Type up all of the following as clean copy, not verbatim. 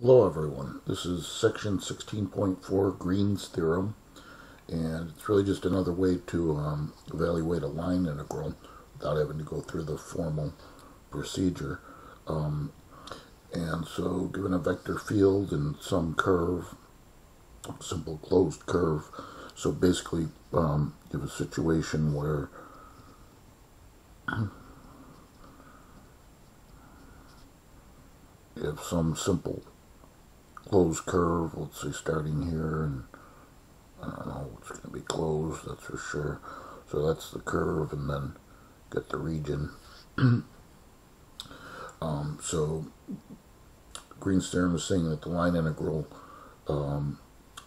Hello everyone, this is section 16.4 Green's theorem, and it's really just another way to evaluate a line integral without having to go through the formal procedure. And so given a vector field and some curve, simple closed curve, so basically give a situation where you have some simple closed curve, let's say starting here, and I don't know, it's going to be closed, that's for sure. So that's the curve, and then get the region. So Green's theorem is saying that the line integral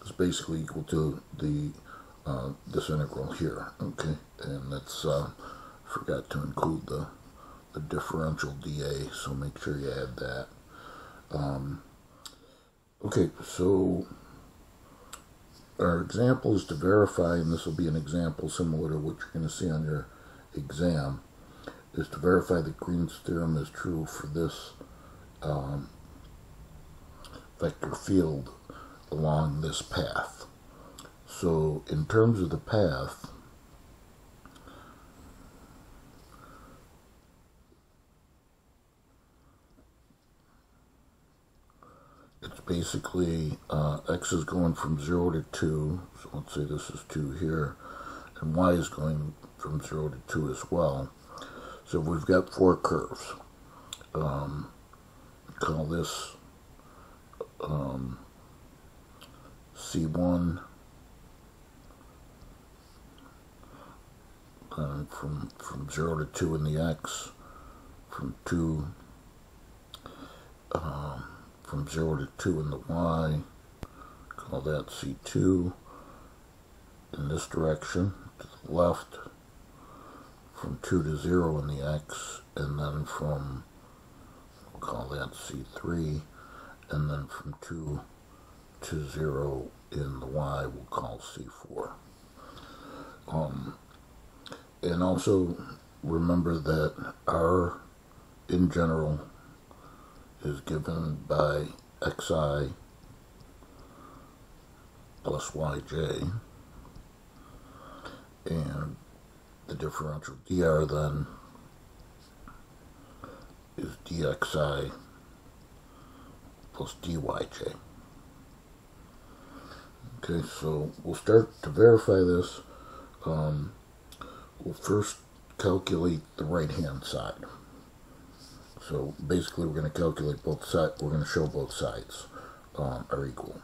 is basically equal to the this integral here, okay? And that's forgot to include the differential dA, so make sure you add that. Okay, so our example is to verify, and this will be an example similar to what you're going to see on your exam, is to verify that Green's theorem is true for this vector field along this path. So in terms of the path, it's basically x is going from 0 to 2, so let's say this is 2 here, and y is going from 0 to 2 as well. So we've got four curves. Call this C1, from 0 to 2 in the x, from 0 to 2 in the y, call that C2, in this direction, to the left, from 2 to 0 in the x, and then we'll call that C3, and then from 2 to 0 in the y, we'll call C4. And also remember that R in general is given by xi plus yj, and the differential dr then is dxi plus dyj. Okay, so we'll start to verify this. We'll first calculate the right-hand side. So basically we're going to calculate both sides, we're going to show both sides are equal.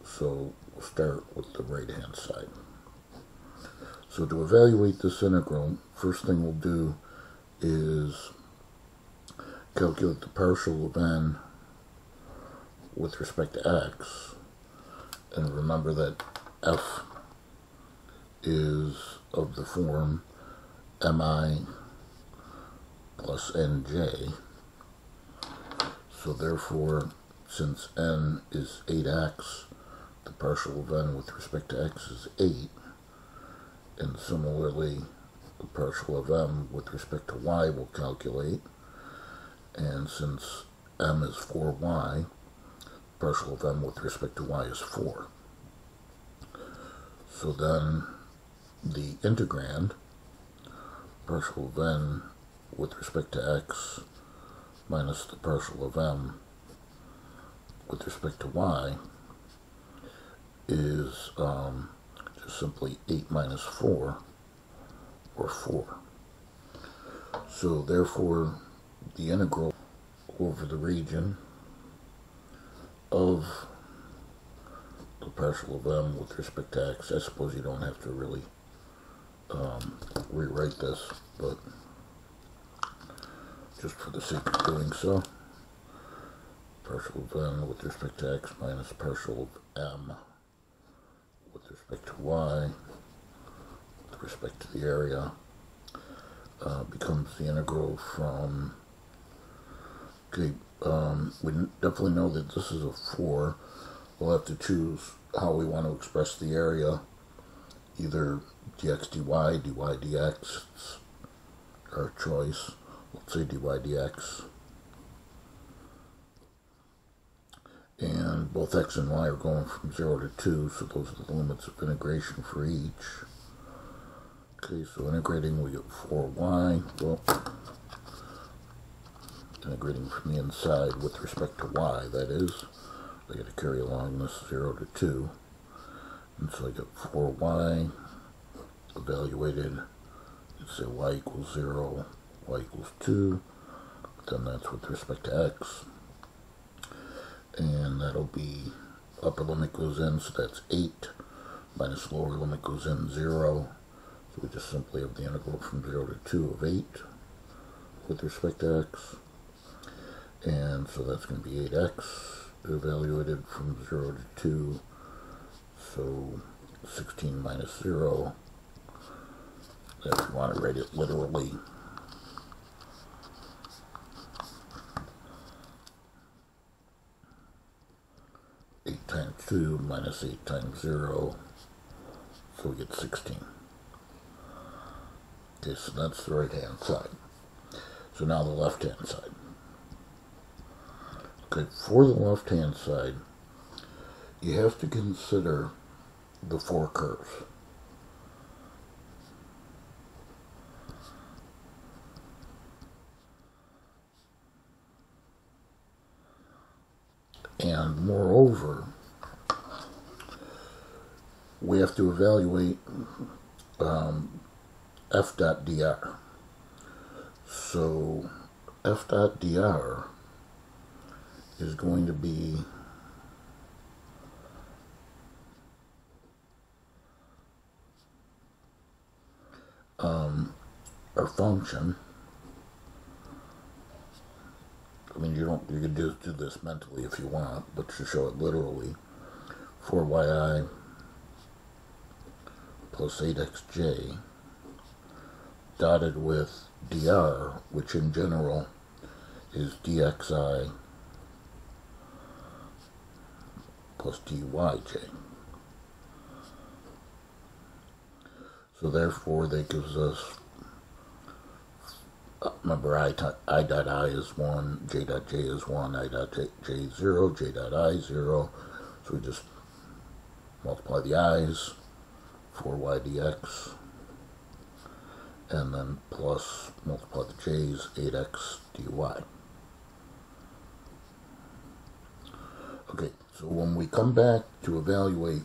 So we'll start with the right-hand side. So to evaluate this integral, first thing we'll do is calculate the partial of n with respect to x. And remember that f is of the form mi plus nj. So therefore, since n is 8x, the partial of n with respect to x is 8. And similarly, the partial of m with respect to y will calculate. And since m is 4y, partial of m with respect to y is 4. So then the integrand, partial of n with respect to x minus the partial of m with respect to y, is just simply 8 minus 4, or 4. So therefore, the integral over the region of the partial of m with respect to x, I suppose you don't have to really rewrite this, but just for the sake of doing so, partial of n with respect to x minus partial of m with respect to y with respect to the area becomes the integral from, okay, we definitely know that this is a 4. We'll have to choose how we want to express the area, either dx dy, dy dx, it's our choice. Let's say dy dx. and both x and y are going from 0 to 2, so those are the limits of integration for each. Okay, so integrating, we get 4y. Well, integrating from the inside with respect to y, that is. I got to carry along this 0 to 2. And so I get 4y evaluated. Let's say y equals 0, y equals 2. Then that's with respect to x. And that'll be upper limit goes in, so that's 8, minus lower limit goes in 0. So we just simply have the integral from 0 to 2 of 8 with respect to x. And so that's going to be 8x evaluated from 0 to 2. So 16 minus 0. If you want to write it literally. Times 2 minus 8 times 0, so we get 16. Okay, so that's the right hand side. So now the left hand side. Okay, for the left hand side, you have to consider the 4 curves. And moreover, we have to evaluate f dot dr. So f dot dr is going to be our function. I mean, you can just do this mentally if you want, but to show it literally, 4yi plus 8xj dotted with dr, which in general is dxi plus dyj. So therefore that gives us, remember I dot I is 1, j dot j is 1, I dot j is 0, j dot I 0. So we just multiply the i's, 4y dx, and then plus multiply the j's, 8x dy. Okay, so when we come back to evaluate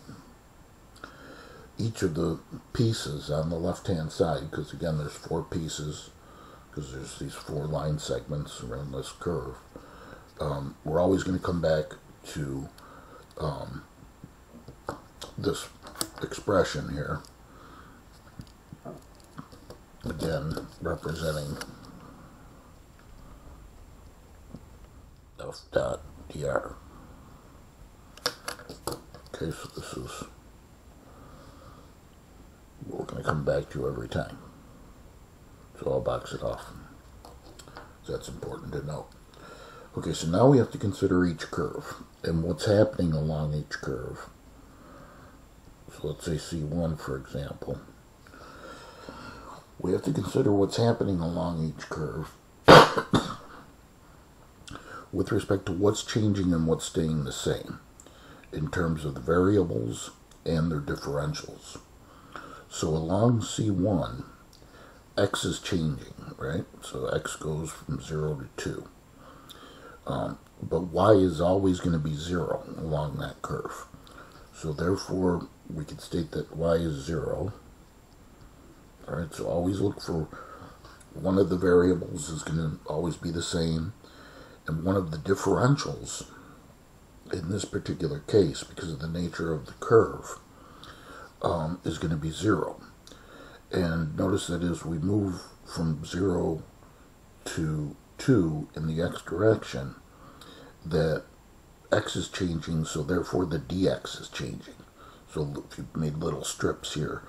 each of the pieces on the left hand side, because again there's 4 pieces, because there's these 4 line segments around this curve, we're always going to come back to this expression here, again representing f dot dr. Okay, so this is what we're going to come back to every time. So I'll box it off. That's important to know. Okay, so now we have to consider each curve and what's happening along each curve. So let's say C1, for example. We have to consider what's happening along each curve with respect to what's changing and what's staying the same in terms of the variables and their differentials. So along C1, x is changing, right? So x goes from 0 to 2. But y is always going to be 0 along that curve. So therefore, we can state that y is 0. All right, so always look for one of the variables is going to always be the same, and one of the differentials in this particular case, because of the nature of the curve, is going to be 0. And notice that as we move from 0 to 2 in the x direction, that x is changing, so therefore the dx is changing. So if you made little strips here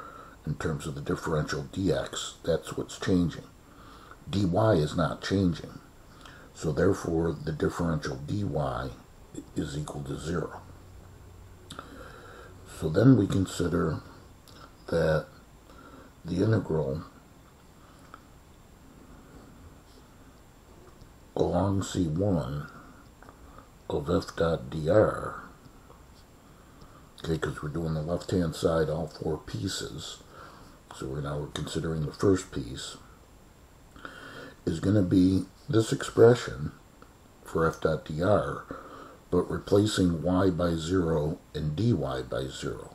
in terms of the differential dx, that's what's changing. dy is not changing, so therefore the differential dy is equal to 0. So then we consider that the integral along C1 of f dot dr Okay, because we're doing the left-hand side, all four pieces. So we're considering the first piece is going to be this expression for f dot dr, but replacing y by 0 and dy by 0.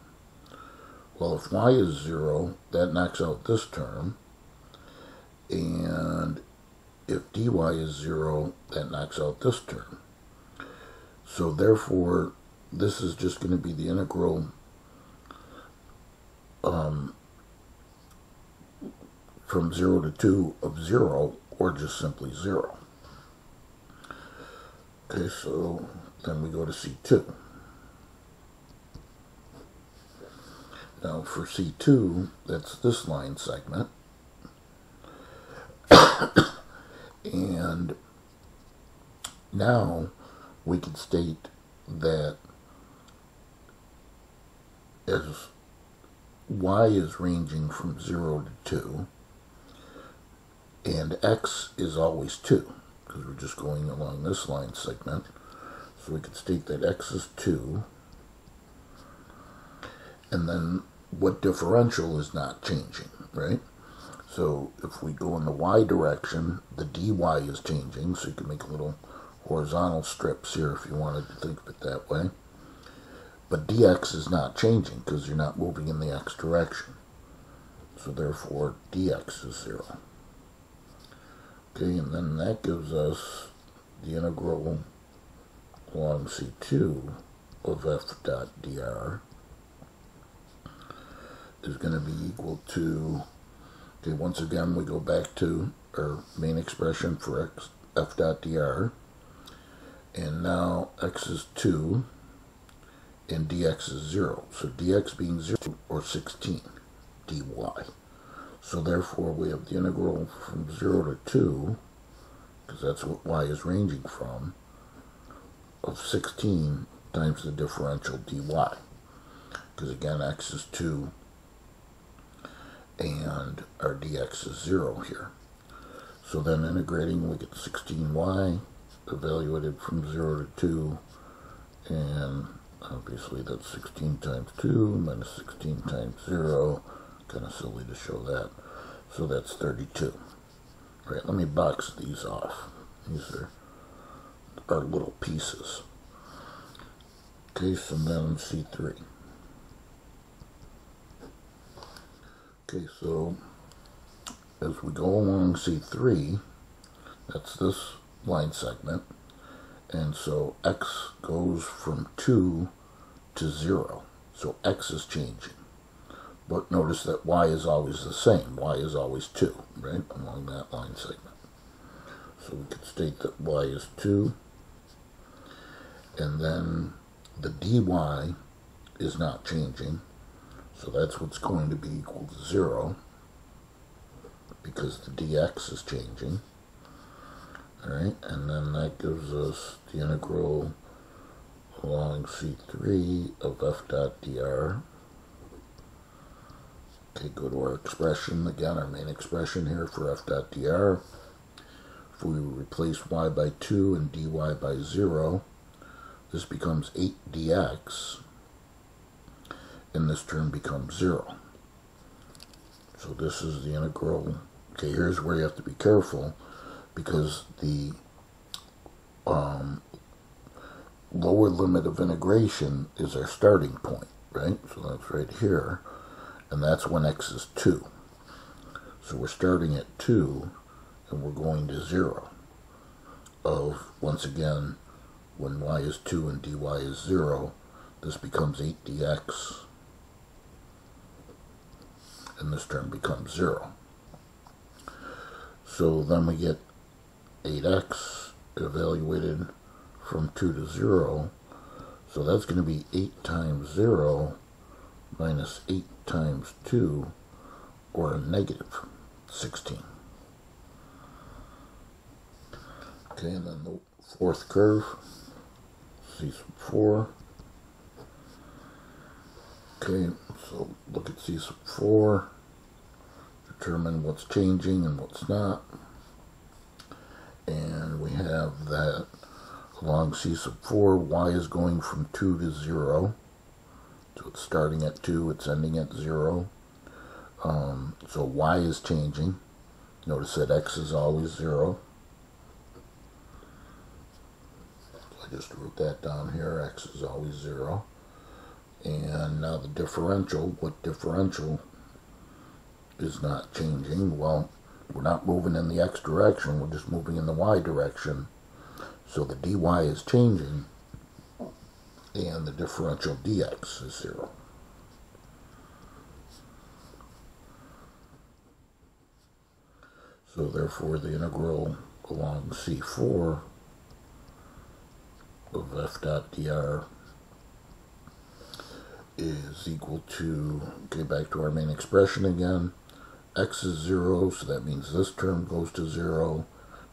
Well, if y is 0, that knocks out this term, and if dy is 0, that knocks out this term. So therefore, this is just going to be the integral from 0 to 2 of 0, or just simply 0. Okay, so then we go to C2. Now for C2, that's this line segment. And now we can state that as y is ranging from 0 to 2, and x is always 2, because we're just going along this line segment. So we can state that x is 2, and then what differential is not changing, right? So if we go in the y direction, the dy is changing, so you can make little horizontal strips here if you wanted to think of it that way. But dx is not changing because you're not moving in the x direction. So therefore dx is 0. Okay, and then that gives us the integral along C2 of f dot dr is going to be equal to, okay, once again we go back to our main expression for f dot dr, and now x is 2 and dx is 0. So dx being 0 or 16 dy. So therefore we have the integral from 0 to 2, because that's what y is ranging from, of 16 times the differential dy. Because again, x is 2 and our dx is 0 here. So then integrating, we get 16y evaluated from 0 to 2, and obviously that's 16 times 2 minus 16 times 0. Kind of silly to show that. So that's 32. Right, let me box these off. These are our little pieces. Okay, so then C3. Okay, so as we go along C3, that's this line segment, and so x goes from 2 to 0. So x is changing. But notice that y is always the same. Y is always 2, right, along that line segment. So we could state that y is 2, and then the dy is not changing. So that's what's going to be equal to 0, because the dx is changing. Alright, and then that gives us the integral along C3 of f dot dr. Okay, go to our expression again, our main expression here for f dot dr. If we replace y by 2 and dy by 0, this becomes 8 dx, and this term becomes 0. So this is the integral. Okay, here's where you have to be careful, because the lower limit of integration is our starting point, right? So that's right here, and that's when x is 2. So we're starting at 2, and we're going to 0 of, once again, when y is 2 and dy is 0, this becomes 8 dx, and this term becomes 0. So then we get 8x evaluated from 2 to 0, so that's going to be 8 times 0 minus 8 times 2, or a negative 16. Okay, and then the fourth curve, C sub 4. Okay, so look at C sub 4, determine what's changing and what's not, and we have that along C sub 4, y is going from 2 to 0, So it's starting at 2, it's ending at 0. So y is changing. Notice that x is always 0. So I just wrote that down here, x is always 0. And now the differential, what differential is not changing? Well, we're not moving in the x direction, we're just moving in the y direction. So the dy is changing, and the differential dx is 0. So therefore the integral along C4 of f dot dr is equal to, okay, back to our main expression again, x is 0, so that means this term goes to 0,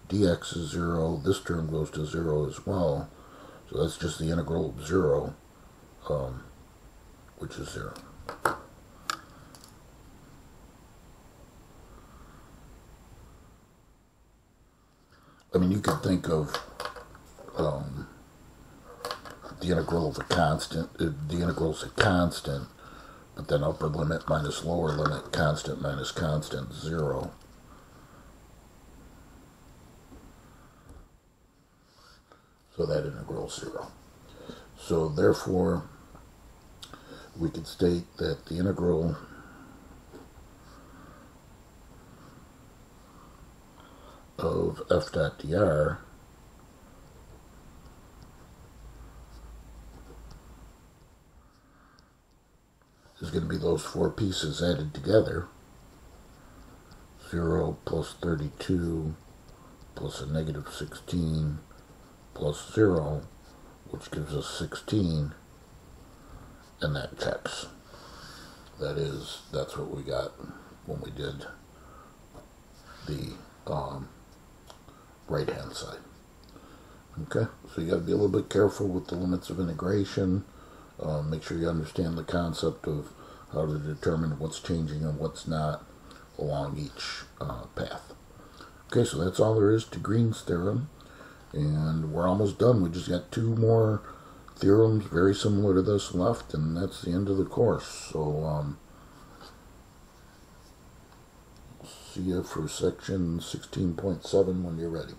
dx is 0, this term goes to 0 as well, so that's just the integral of 0, which is 0. I mean, you could think of the integral of a constant, the integral is a constant, but then upper limit minus lower limit, constant minus constant, 0. So that integral is 0. So therefore, we could state that the integral of f dot dr is going to be those four pieces added together. 0 plus 32 plus a negative 16 plus 0, which gives us 16, and that checks. That's what we got when we did the right hand side. Okay, so you got to be a little bit careful with the limits of integration. Make sure you understand the concept of how to determine what's changing and what's not along each path. Okay, so that's all there is to Green's theorem, and we're almost done. We just got 2 more theorems very similar to this left, and that's the end of the course. So see you for section 16.7 when you're ready.